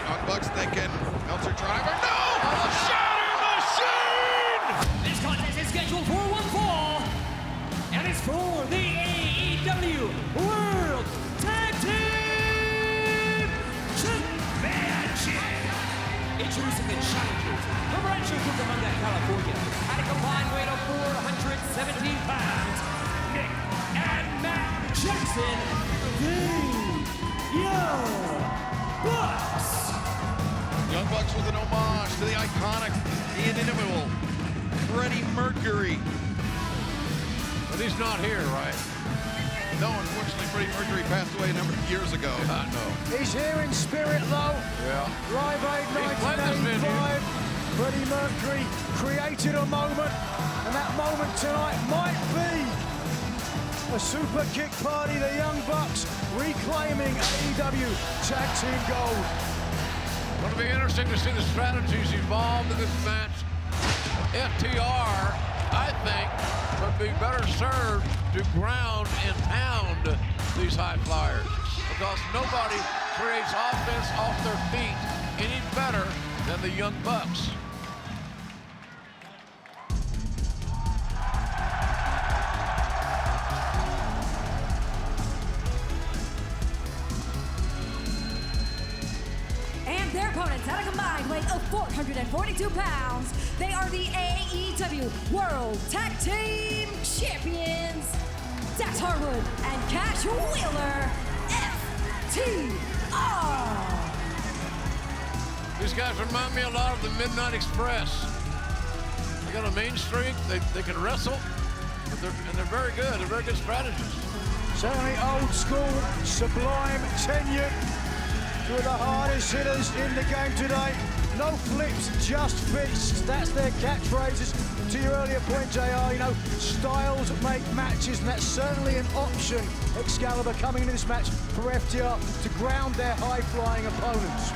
Young Bucks thinking, Meltzer driver, no! The Shatter Machine! This contest is scheduled for one fall, and it's for the AEW World Tag Team Championship. Introducing the challengers from Rancho Cucamonga, California, at a combined weight of 417 pounds, Nick and Matt Jackson, the Young Bucks. Young Bucks with an homage to the iconic, the inimitable Freddie Mercury. But he's not here, right? No, unfortunately, Freddie Mercury passed away a number of years ago. No. He's here in spirit, though. Yeah. Live Aid He's played this venue. 1985. Freddie Mercury created a moment, and that moment tonight might be a super kick party. The Young Bucks reclaiming AEW Tag Team Gold. Going to be interesting to see the strategies involved in this match. FTR, I think, would be better served to ground and pound these high flyers, because nobody creates offense off their feet any better than the Young Bucks. And their opponents at a combined weight of 442 pounds, they are the AEW World Tag Team Champions, Dax Harwood and Cash Wheeler, FTR. These guys remind me a lot of the Midnight Express. They got a mean streak, they can wrestle, but they're very good. They're very good strategists. Certainly old school, sublime, tenured, two of the hardest hitters in the game today. No flips, just fists. That's their catchphrases. To your earlier point, JR, you know, styles make matches, and that's certainly an option. Excalibur coming into this match for FTR to ground their high-flying opponents.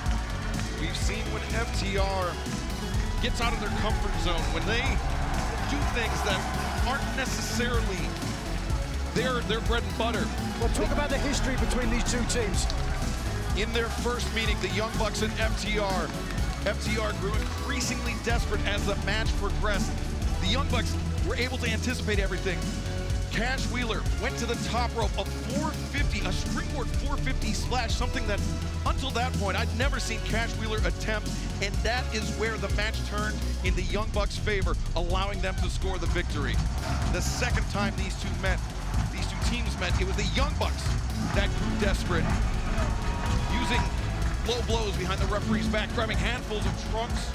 We've seen when FTR gets out of their comfort zone, when they do things that aren't necessarily their bread and butter. Well, talk about the history between these two teams. In their first meeting, the Young Bucks and FTR grew increasingly desperate as the match progressed. The Young Bucks were able to anticipate everything. Cash Wheeler went to the top rope, a 450, a springboard 450 splash, something that until that point I'd never seen Cash Wheeler attempt, and that is where the match turned in the Young Bucks' favor, allowing them to score the victory. The second time these two teams met, it was the Young Bucks that grew desperate, using low blows behind the referee's back, grabbing handfuls of trunks,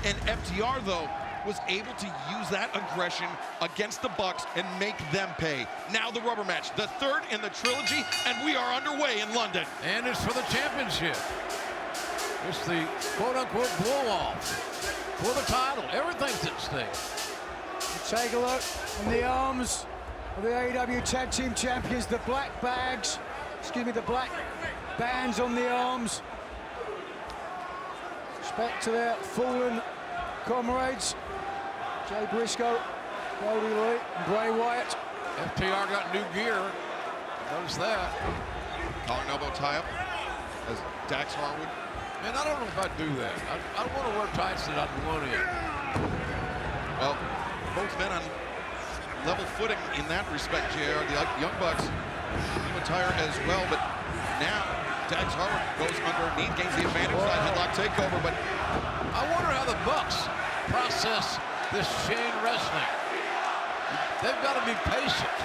and FTR, though, was able to use that aggression against the Bucks and make them pay. Now the rubber match, the third in the trilogy, and we are underway in London. And it's for the championship. It's the quote-unquote blow-off for the title. Everything's at stake. Take a look in the arms of the AEW Tag Team Champions, the black bags, the black bands on the arms. Respect to their fallen comrades, Jay Briscoe, Cody Lee, and Bray Wyatt. FTR got new gear. Notice that. Collar elbow tie-up as Dax Harwood. Man, I don't know if I'd do that. I don't want to wear tights that I'd want in. Well, both men on level footing in that respect, JR. The Young Bucks, new attire as well, but now Dax Harwood goes underneath, gains the advantage, side headlock takeover, but I wonder how the Bucks process this chain wrestling. They've got to be patient,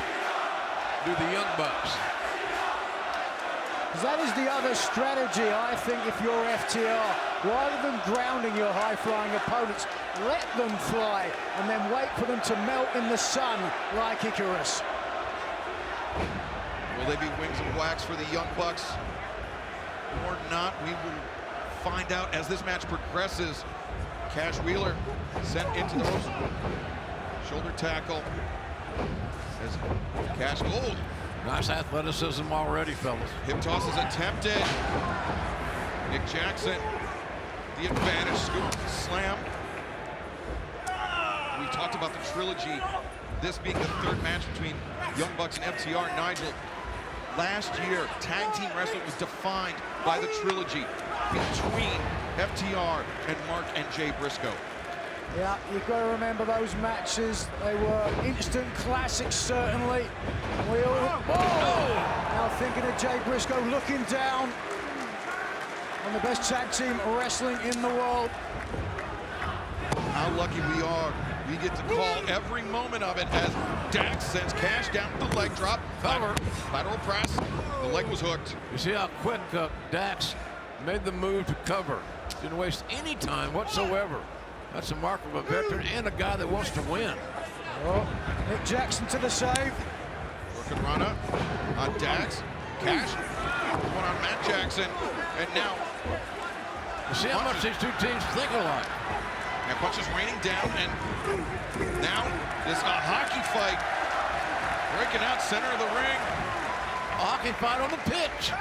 do the Young Bucks. That is the other strategy, I think, if you're FTR. Rather than grounding your high-flying opponents, let them fly and then wait for them to melt in the sun like Icarus. Will they be wings of wax for the Young Bucks or not? We will find out as this match progresses. Cash Wheeler sent into the ropes. Shoulder tackle as Cash Gold. Nice athleticism already, fellas. Hip toss is attempted. Nick Jackson, the advantage, scoop, slam. We talked about the trilogy, this being the third match between Young Bucks and FTR. Nigel, Last year, tag team wrestling was defined by the trilogy between FTR and Mark and Jay Briscoe. Yeah, you've got to remember those matches. They were instant classics, certainly. We all... Now thinking of Jay Briscoe looking down on the best tag team wrestling in the world. How lucky we are. We get to call every moment of it as Dax sends Cash down with the leg drop. Cover. Lateral press. The leg was hooked. You see how quick Dax made the move to cover. Didn't waste any time whatsoever. That's a mark of a veteran and a guy that wants to win. Oh, Nick Jackson to the save. Working Rana on Dax. Cash. One on Matt Jackson. And now... You see how much these two teams think alike. And punches raining down, and now this hockey fight. Breaking out center of the ring. A hockey fight on the pitch.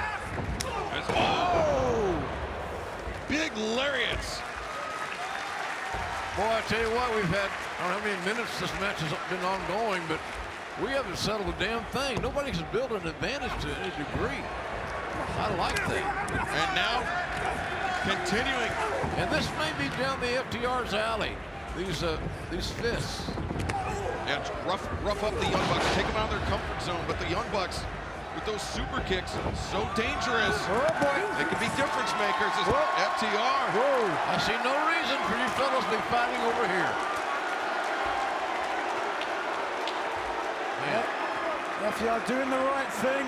Big lariats. Boy, I tell you what, we've had, I don't know how many minutes this match has been ongoing, but we haven't settled a damn thing. Nobody has built an advantage to any degree. I like that. And now, continuing. And this may be down the FTR's alley. These fists. Yeah, rough up the Young Bucks, take them out of their comfort zone, but the Young Bucks, with those super kicks, so dangerous. Oh boy. They can be difference makers as FTR. Whoa. I see no reason for you fellas to be fighting over here. Man. FTR doing the right thing.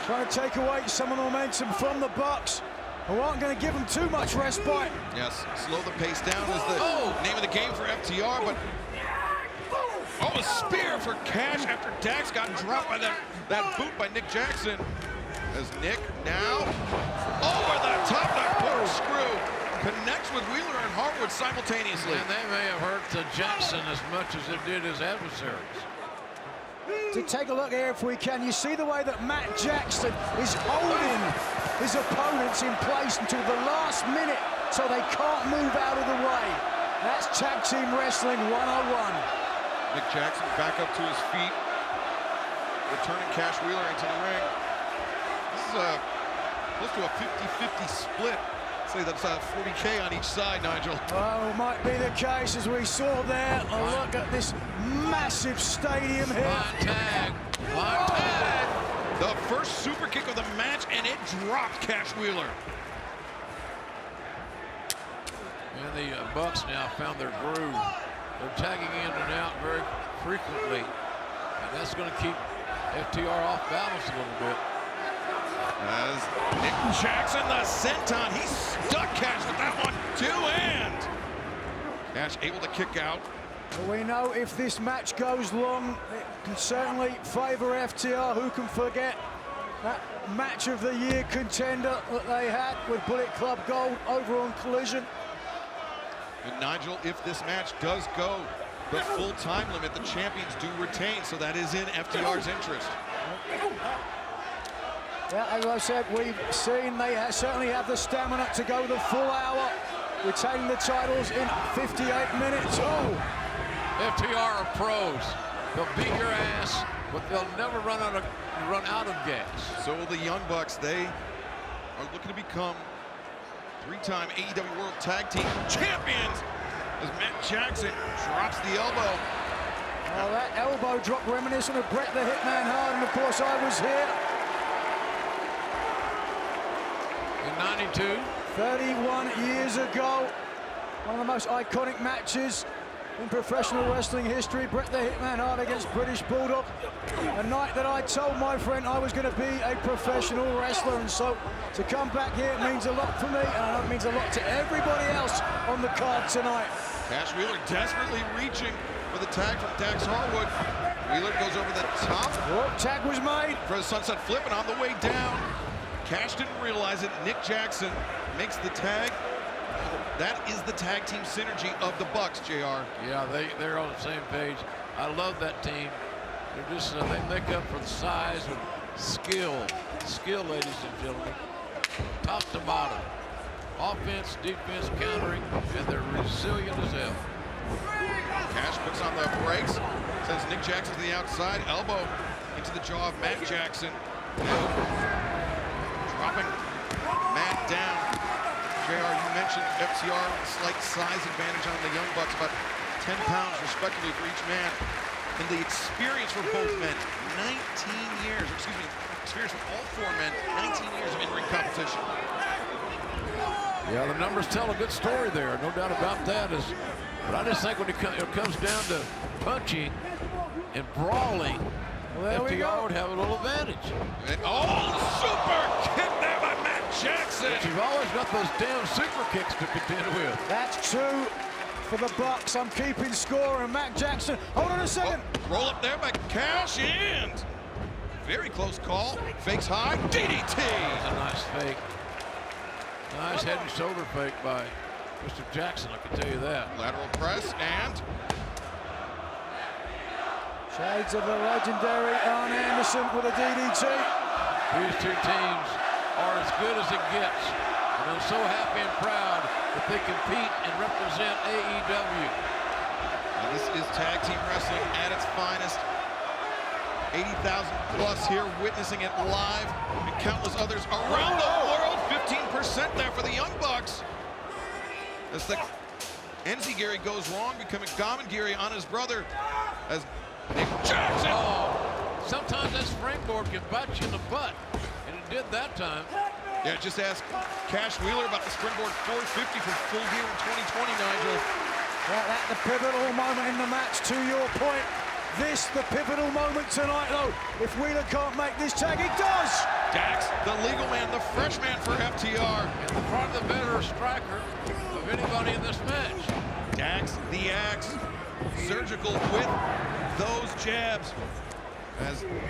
Trying to take away some of the momentum from the Bucks, who aren't going to give them too much respite. Yes, slow the pace down is the name of the game for FTR, but a spear for Cash after Dax got dropped by that boot by Nick Jackson. As Nick now over the top, that corkscrew connects with Wheeler and Harwood simultaneously. And they may have hurt Jackson as much as it did his adversaries. To take a look here if we can, you see the way that Matt Jackson is holding his opponents in place until the last minute so they can't move out of the way. That's Tag Team Wrestling 101. Nick Jackson back up to his feet, returning Cash Wheeler into the ring. This is close to a 50-50 split. Say that's 40K on each side, Nigel. Well, might be the case as we saw there. A look at this massive stadium here. Line tag. Line tag. The first super kick of the match, and it dropped Cash Wheeler. And the Bucks now found their groove. They're tagging in and out very frequently, and that's going to keep FTR off balance a little bit. As Nick Jackson, the senton, he stuck Cash with that one, two-hand. Cash able to kick out. Well, we know if this match goes long, it can certainly favor FTR. Who can forget that match of the year contender that they had with Bullet Club Gold over on Collision? And Nigel, if this match does go the full time limit, the champions do retain, so that is in FTR's interest. Yeah, as I said, we've seen they certainly have the stamina to go the full hour, retaining the titles in 58 minutes. FTR are pros. They'll beat your ass, but they'll never run out of gas. So will the Young Bucks. They are looking to become three-time AEW World Tag Team Champions as Matt Jackson drops the elbow. Oh, that elbow drop reminiscent of Bret the Hitman Hart, and of course I was here. In 92. 31 years ago. One of the most iconic matches in professional wrestling history. Bret the Hitman Hart against British Bulldog. A night that I told my friend I was going to be a professional wrestler, and so to come back here means a lot for me, and I know it means a lot to everybody else on the card tonight. Cash Wheeler desperately reaching for the tag from Dax Harwood. Wheeler goes over the top. Tag was made. For the sunset flip, and on the way down, Cash didn't realize it. Nick Jackson makes the tag. That is the tag team synergy of the Bucks, JR. Yeah, they're on the same page. I love that team. They're just, they make up for the size and skill. Skill, ladies and gentlemen. Top to bottom. Offense, defense, countering, and they're resilient as hell. Cash puts on the brakes, sends Nick Jackson to the outside, elbow into the jaw of Matt Jackson. Dropping Matt down. JR, you mentioned FTR, slight size advantage on the Young Bucks, about 10 pounds respectively for each man. And the experience for both men, 19 years, excuse me, experience for all four men, 19 years of in-ring competition. Yeah, the numbers tell a good story there, no doubt about that. But I just think when it comes down to punching and brawling, FTR would have a little advantage. And, super kick there by Matt Jackson. But you've always got those damn super kicks to contend with. That's 2 for the Bucks. I'm keeping score, and Matt Jackson. Hold on a second. Roll up there by Cash in. Very close call. Fakes high. DDT. That's a nice fake. Nice head and shoulder fake by Mr. Jackson, I can tell you that. Lateral press and Shades of the legendary Arn Anderson with a DDT. These two teams are as good as it gets. And I'm so happy and proud that they compete and represent AEW. Now this is tag team wrestling at its finest. 80,000 plus here witnessing it live, and countless others around the world. 15% there for the Young Bucks. As the Enziguri goes wrong, becoming Gamengiri on his brother as Nick Jackson. Oh, sometimes that springboard can bite you in the butt, and it did that time. Yeah, just ask Cash Wheeler about the springboard 450 for Full Gear in 2020, Nigel. Yeah, that's the pivotal moment in the match, to your point. This, the pivotal moment tonight, though. If Wheeler can't make this tag, he does! Dax, the legal man, the fresh man for FTR. And the front of the better striker of anybody in this match. Dax, the axe, surgical with those jabs. As the Man.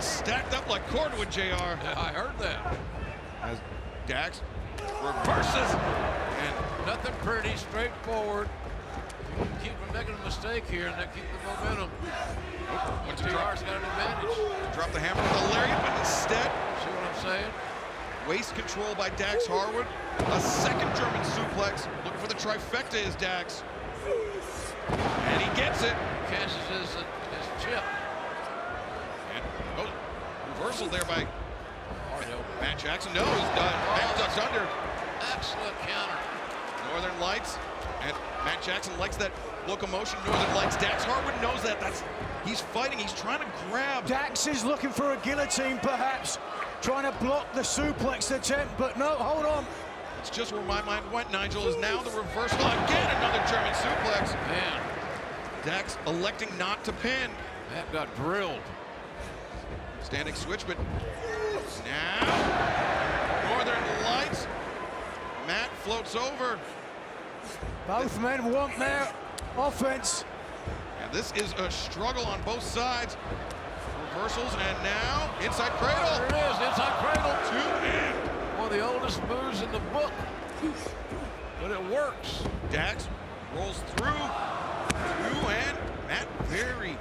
stacked up like cordwood, JR. Yeah, I heard that. As Dax reverses. And Nothing pretty, straightforward. Keep from making a mistake here and then keep the momentum. FTR's got an advantage. drop the hammer with a lariat, but instead, See what I'm saying? waist control by Dax Harwood. A second German suplex. Looking for the trifecta is Dax. And he gets it. Cashes his chip. And reversal there by Matt Jackson. No, he's done. Matt ducks under. Excellent counter. Northern Lights. And Matt Jackson likes that locomotion. Northern Lights. Dax Harwood knows that. He's fighting. He's trying to grab. Dax is looking for a guillotine, perhaps. Trying to block the suplex attempt, but no, hold on. It's just where my mind went, Nigel, is now the reversal. Again, another German suplex. Man, Dax electing not to pin. that got drilled. Standing switch, but now Northern Lights. Matt floats over. Both men want their offense. And this is a struggle on both sides. Reversals, and now inside cradle. There it is, inside cradle. Two in. One of the oldest moves in the book. But it works. Dax rolls through. Two and Matt very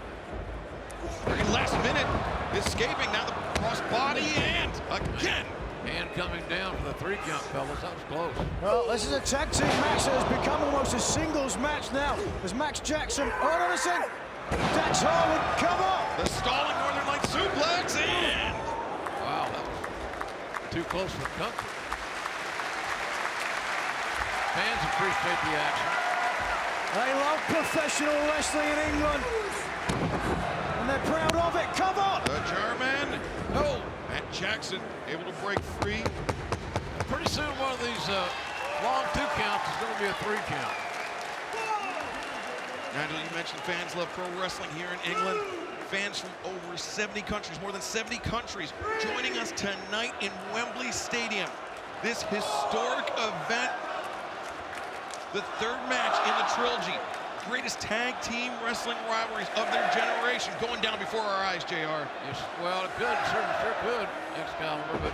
last minute escaping. Now the cross body and again. And coming down for the 3 count, fellas. That was close. Well, this is a tag team match that has become almost a singles match now. As Max Jackson, hold on a second. Dax Harwood, come on. The stalling Northern Light suplex and Wow, that was too close for comfort. Fans appreciate the action. They love professional wrestling in England. And they're proud of it. Come on. the German. No. Matt Jackson able to break free. And pretty soon one of these long 2 counts is going to be a 3 count. Nigel, you mentioned fans love pro wrestling here in England. Fans from over 70 countries, more than 70 countries, joining us tonight in Wembley Stadium. This historic event, the 3rd match in the trilogy. Greatest tag team wrestling rivalries of their generation going down before our eyes, JR. Yes, well, it could, sure could, Excalibur, but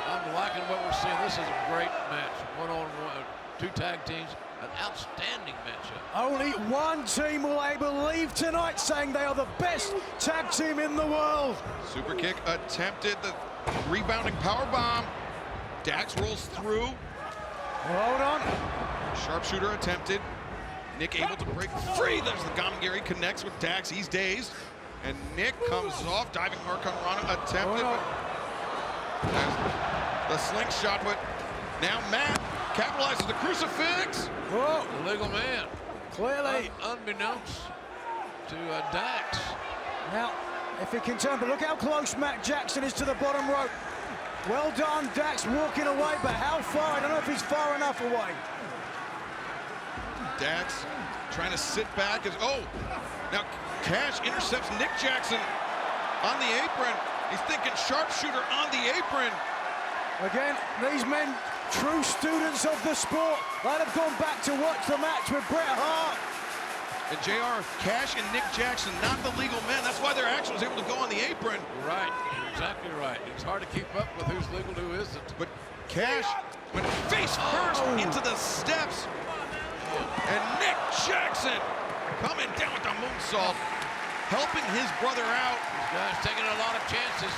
I'm liking what we're seeing. This is a great match. 1-on-1, 2 tag teams, an outstanding matchup. Only one team will able to leave tonight saying they are the best tag team in the world. Super kick attempted, the rebounding power bomb. Dax rolls through. Hold on. Sharpshooter attempted. Nick able to break free. There's the Gamengiri, connects with Dax. He's dazed. And Nick comes off, diving mark on Rana, attempted. The slingshot, but now Matt capitalizes the crucifix. Whoa, Illegal man. clearly. Unbeknownst to Dax. Now, if he can turn, but look how close Matt Jackson is to the bottom rope. Well done, Dax walking away, but how far? I don't know if he's far enough away. Dax trying to sit back as, now Cash intercepts Nick Jackson on the apron. He's thinking sharpshooter on the apron. Again, these men, true students of the sport. They'd have gone back to watch the match with Bret Hart. And JR, Cash and Nick Jackson, not the legal men. That's why their action was able to go on the apron. Right, you're exactly right. It's hard to keep up with who's legal and who isn't. But Cash went face first into the steps. And Nick Jackson coming down with the moonsault, helping his brother out. This guy's taking a lot of chances.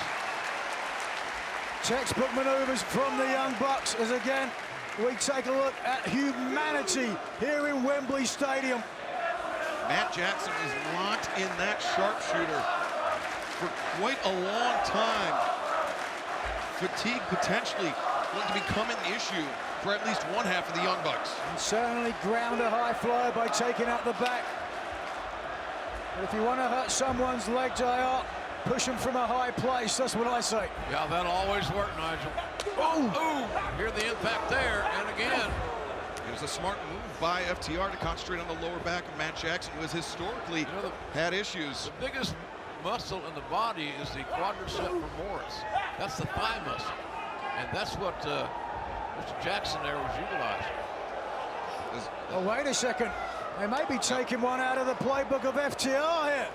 Textbook maneuvers from the Young Bucks as again, we take a look at humanity here in Wembley Stadium. Matt Jackson is locked in that sharpshooter for quite a long time. Fatigue potentially going to become an issue for at least one half of the Young Bucks. And certainly ground a high flyer by taking out the back. But if you want to hurt someone's leg, JR, push them from a high place. That's what I say. Yeah, that'll always work, Nigel. Oh, hear the impact there, and again. It was a smart move by FTR to concentrate on the lower back of Matt Jackson, who has historically had issues. The biggest muscle in the body is the quadricep femoris. That's the thigh muscle. And that's what Mr. Jackson there was utilizing. Oh, wait a second. They may be taking one out of the playbook of FTR here.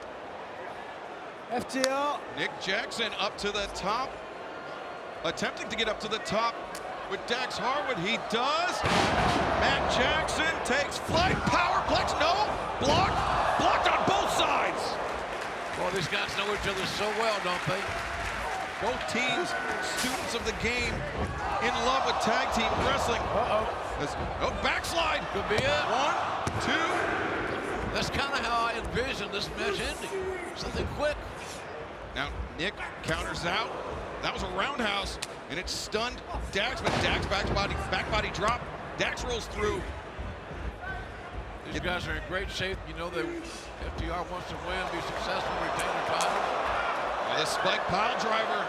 FTR. Nick Jackson up to the top, attempting to get up to the top with Dax Harwood. He does. Matt Jackson takes flight, powerplex, no, blocked on both sides. Well, these guys know each other so well, don't they? Both teams, students of the game, in love with tag team wrestling. Backslide. Could be it. 1, 2. That's kind of how I envision this match ending. Something quick. Now Nick counters out. That was a roundhouse, and it stunned Dax, but Dax back body drop. Dax rolls through. These guys are in great shape. You know that FTR wants to win, be successful, retain their titles. The spike pile driver.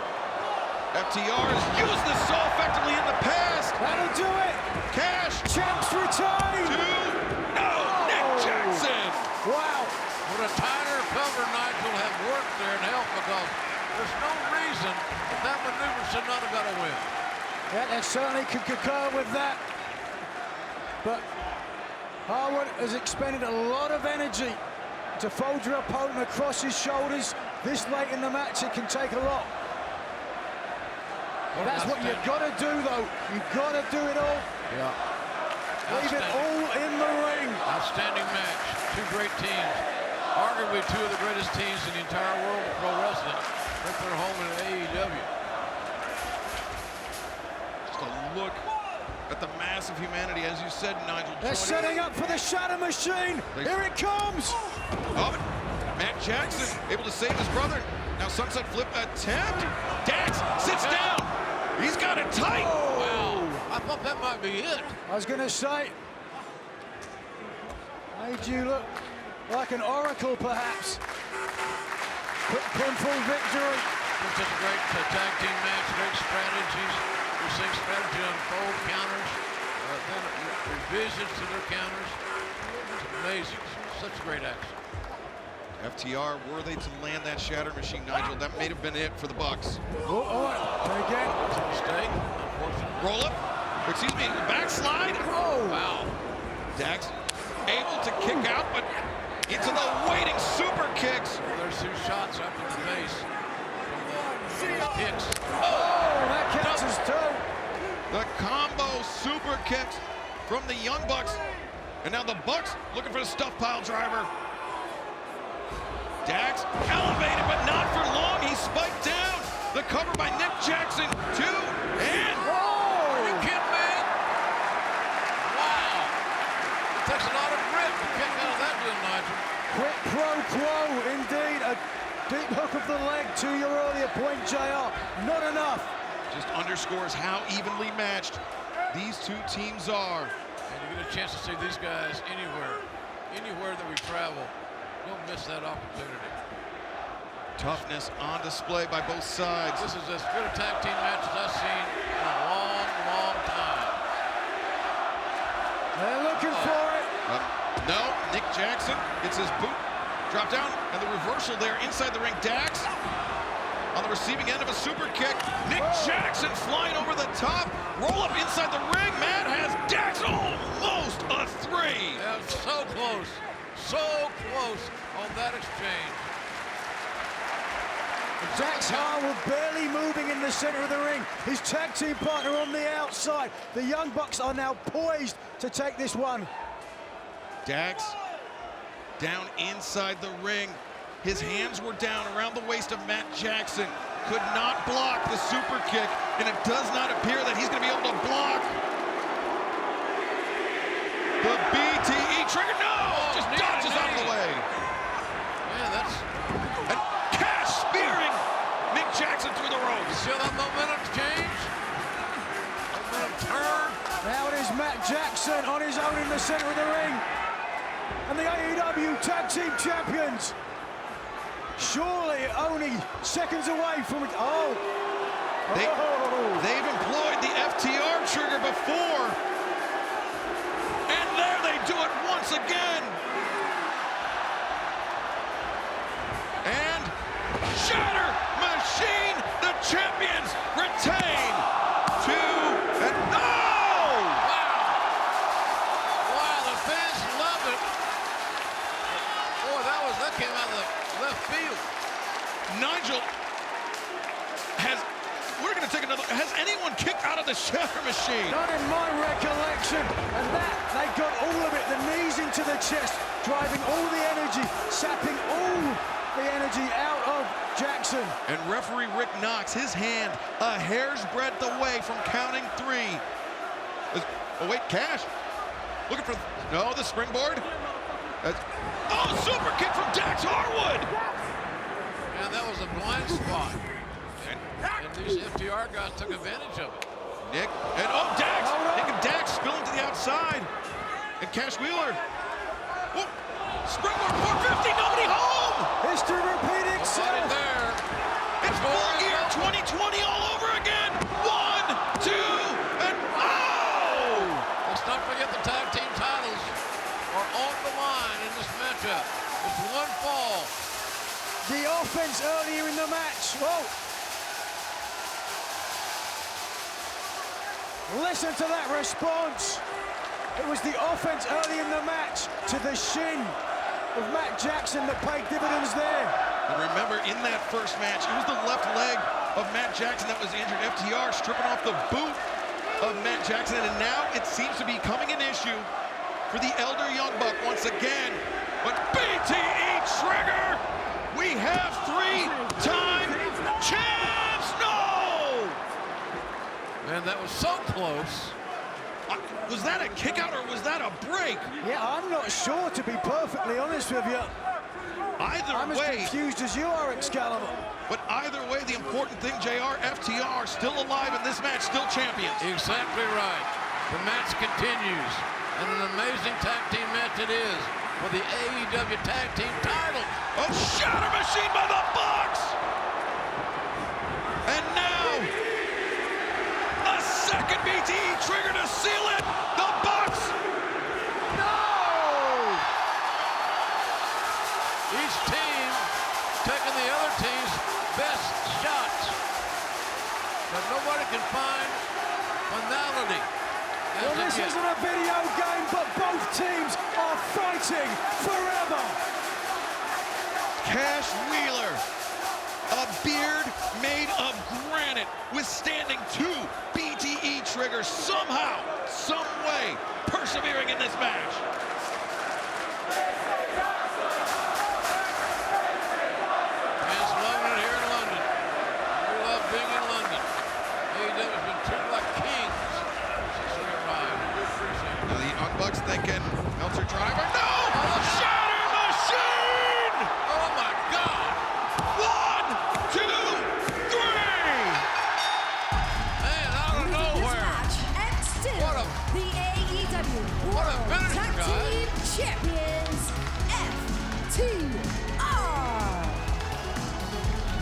FTR has used this so effectively in the past. That'll do it. Cash. Champs retain. 2. No, Nick Jackson. Wow. Would a tighter cover, Nigel, have worked there and helped, because there's no reason that maneuver should not have got a win. Yeah, I certainly could concur with that. But Harwood has expended a lot of energy to fold your opponent across his shoulders. This late in the match, it can take a lot. That's what you've got to do, though. You've got to do it all. Yeah. Leave it all in the ring. Outstanding match. Two great teams. Arguably two of the greatest teams in the entire world of pro wrestling. Make their home in AEW. Just a look at the massive humanity, as you said, Nigel. They're setting up for the Shadow Machine. Here it comes. Oh, Matt Jackson able to save his brother. Now sunset flip attempt. Dax sits down. He's got it tight. Wow. I thought that might be it. I was going to say, made you look like an oracle, perhaps. Pinfall victory. It's just a great tag team match, great strategies. We're seeing strategy unfold, counters, then revisions to their counters. It's amazing. Such great action. FTR, were they to land that Shatter Machine, Nigel, that may have been it for the Bucks. And again. It's a mistake, unfortunately. Roll up. Excuse me, backslide. Oh. Wow. Dax able to kick out, but into the waiting super kicks. Well, there's 2 shots up in the face. Kicks. Oh, that counts as 2. The combo super kicks from the Young Bucks. And now the Bucks looking for the stuff pile driver. Dax elevated, but not for long. He spiked down. The cover by Nick Jackson. 2 and... Are you kidding me? Wow. It takes a lot of grit to kick out of that deal, Nigel. Quid pro quo, indeed. A JR. Not enough. Just underscores how evenly matched these two teams are. And you get a chance to see these guys anywhere that we travel. Don't miss that opportunity. Toughness on display by both sides. This is as good a tag team match as I've seen in a long, long time. They're looking for it. No, Nick Jackson gets his boot dropped down, and the reversal there inside the ring. Dax on the receiving end of a super kick. Nick Jackson flying over the top. Roll up inside the ring. Matt has Dax almost a 3. Yeah, so close on that exchange. Dax Harwood barely moving in the center of the ring. His tag team partner on the outside. The Young Bucks are now poised to take this one. Dax down inside the ring. His hands were down around the waist of Matt Jackson. Could not block the super kick, and it does not appear that he's going to be able to block the BTE trigger. No! Just dodges out of the way. Yeah, that's... And Cash spearing Nick Jackson through the ropes. See that momentum change? Momentum turn. Now it is Matt Jackson on his own in the center of the ring. And the AEW Tag Team Champions. Surely only seconds away from it. They've employed the FTR trigger before. And there they do it once again. And Shatter Machine, the champions, retain 2 and oh! Wow, the fans love it. Boy, that came out of the left field. Nigel has anyone kicked out of the Shatter Machine? Not in my recollection. And that, they got all of it. The knees into the chest, driving all the energy, sapping all the energy out of Jackson. And referee Rick Knox, his hand a hair's breadth away from counting 3. Oh wait, Cash looking for, no, the springboard. Super kick from Dax Harwood. Yeah, that was a blind spot. And these FTR guys took advantage of it. Nick, and Dax. Nick and Dax spilling to the outside. And Cash Wheeler. Whoa. Springboard 450, nobody home. History repeating itself. Right there. It's full year 2020 all over again. 1, 2, and oh! Let's not forget the tag team titles are on the line in this matchup. It's one fall. The offense earlier in the match. Whoa. Listen to that response. It was the offense early in the match to the shin of Matt Jackson that paid dividends there. And remember, in that first match, it was the left leg of Matt Jackson that was injured. FTR stripping off the boot of Matt Jackson, and now it seems to be becoming an issue for the elder Young Buck once again. But BTE trigger! We have 3-time champs! No! Man, that was so close. Was that a kick out or was that a break? Yeah, I'm not sure, to be perfectly honest with you. I'm as confused as you are, Excalibur. But either way, the important thing, JR, FTR still alive in this match, still champions. Exactly right. The match continues. And an amazing tag team match it is for the AEW Tag Team titles. Shatter Machine by the Bucks! And now, a second BTE trigger to seal it. The Bucks! No! Each team taking the other team's best shots. But nobody can find finality. Well, this isn't a video game, but both teams are fighting forever. Cash Wheeler, a beard made of granite, withstanding 2 BTE triggers, somehow, some way, persevering in this match. Fans loving it here in London. We love being in London. AEW has been treated like kings since we arrived. Now the Young Bucks thinking, Meltzer driver, no! Shatter Machine! Oh my God! 1, 2, 3! the AEW What a World finisher, Tag guys. Team Champions, FTR.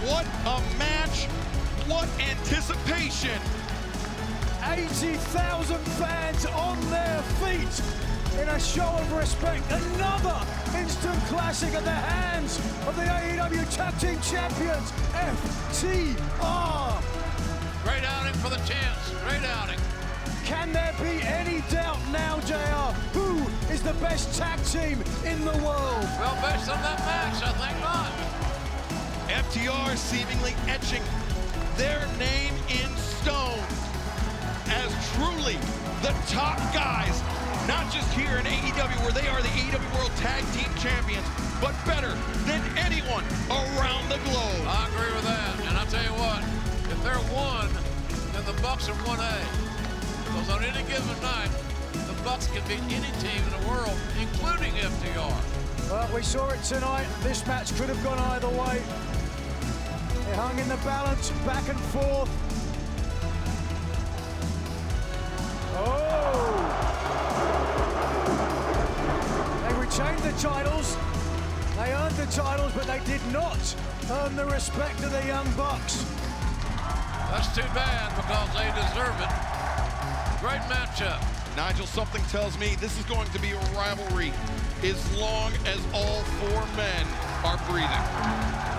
What a match. What anticipation. 80,000 fans on their feet in a show of respect. Another instant classic at the hands of the AEW Tag Team Champions, FTR. Great outing for the champs. Great outing. Can there be any doubt now, JR? Who is the best tag team in the world? Well, based on that match, I think not. FTR seemingly etching their name in stone as truly the top guys, not just here in AEW where they are the AEW World Tag Team Champions, but better than anyone around the globe. I agree with that. And I'll tell you what, if they're one, then the Bucks are 1A. Because on any given night, the Bucks can beat any team in the world, including FTR. Well, we saw it tonight. This match could have gone either way. It hung in the balance, back and forth. Oh! They retained the titles. They earned the titles, but they did not earn the respect of the Young Bucks. That's too bad because they deserve it. Great matchup. Nigel, something tells me this is going to be a rivalry as long as all four men are breathing.